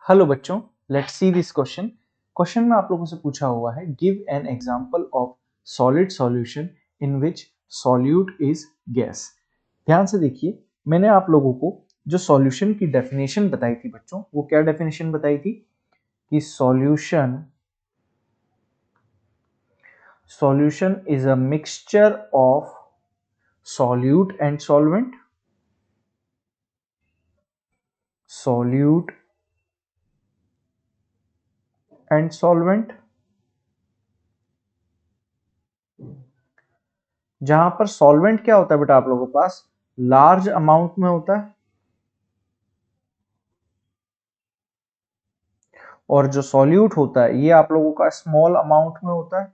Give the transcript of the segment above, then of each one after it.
Hello बच्चों, let's see this question. Question में आप लोगों से पूछा हुआ है, give an example of solid solution in which solute is gas. ध्यान से देखिए, मैंने आप लोगों को जो सॉल्यूशन की डेफिनेशन बताई थी बच्चों, वो क्या डेफिनेशन बताई थी कि solution is a mixture of solute and solvent, solute and solvent, जहां पर सॉल्वेंट क्या होता है बेटा आप लोगों के पास लार्ज अमाउंट में होता है, और जो सॉल्यूट होता है ये आप लोगों का स्मॉल अमाउंट में होता है।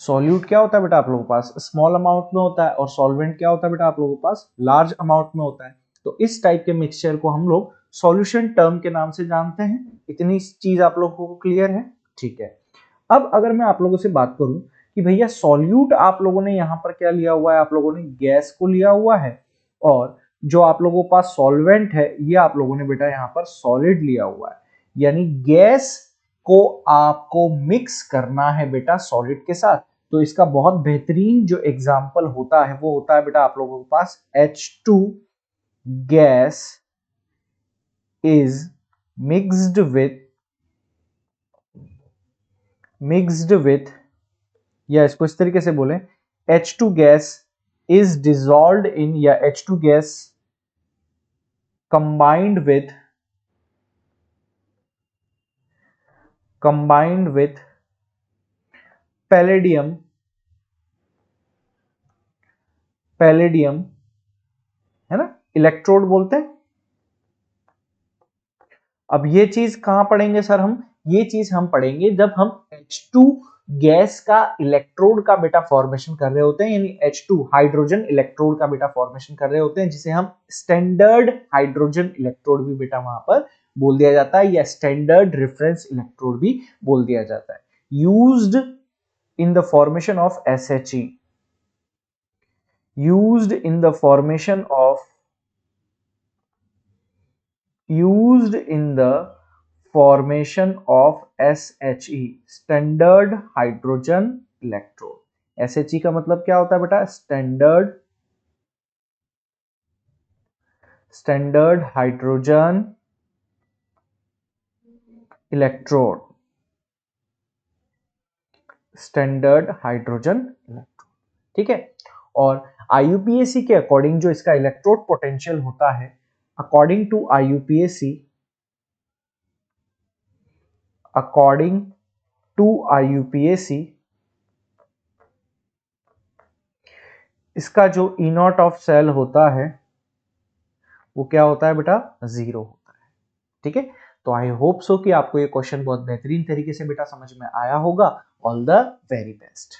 सॉल्यूट क्या होता है बेटा आप लोगों के पास स्मॉल अमाउंट में होता है, और सॉल्वेंट क्या होता है बेटा आप लोगों के पास लार्ज अमाउंट में होता है। तो इस टाइप के मिक्सचर को हम लोग सॉल्यूशन टर्म के नाम से जानते हैं। इतनी चीज आप लोगों को क्लियर है? ठीक है। अब अगर मैं आप लोगों से बात करूं कि भैया सॉल्यूट आप लोगों ने यहां पर क्या लिया हुआ है, आप लोगों ने गैस को लिया हुआ है, और जो आप लोगों के पास सॉल्वेंट है ये आप लोगों ने बेटा यहां पर सॉलिड लिया हुआ है। यानी गैस को आपको मिक्स करना है बेटा सॉलिड के साथ। तो इसका बहुत बेहतरीन जो एग्जाम्पल होता है वो होता है बेटा आप लोगों के पास H2 gas is mixed with, या इसको इस तरीके से बोलें, H2 गैस इज डिजॉल्व्ड इन, या H2 gas combined with palladium, है ना, इलेक्ट्रोड बोलते हैं। अब ये चीज कहां पढ़ेंगे सर हम? ये चीज हम पढ़ेंगे जब हम H2 गैस का इलेक्ट्रोड का बेटा फॉर्मेशन कर रहे होते हैं, यानी H2 हाइड्रोजन इलेक्ट्रोड का बेटा फॉर्मेशन कर रहे होते हैं, जिसे हम स्टैंडर्ड हाइड्रोजन इलेक्ट्रोड भी बेटा वहां पर बोल दिया जाता है, या स्टैंडर्ड रेफरेंस इलेक्ट्रोड भी बोल दिया जाता है। Used in the formation of SHE, used in the formation of SHE, standard hydrogen electrode. SHE का मतलब क्या होता है बेटा? Standard hydrogen electrode, standard hydrogen electrode. ठीक है। और IUPAC के अकॉर्डिंग जो इसका इलेक्ट्रोड पोटेंशियल होता है, अकॉर्डिंग टू IUPAC, इसका जो E0 ऑफ सेल होता है वो क्या होता है बेटा? 0 होता है। ठीक है। तो आई होप सो कि आपको ये क्वेश्चन बहुत बेहतरीन तरीके से बेटा समझ में आया होगा। All the very best.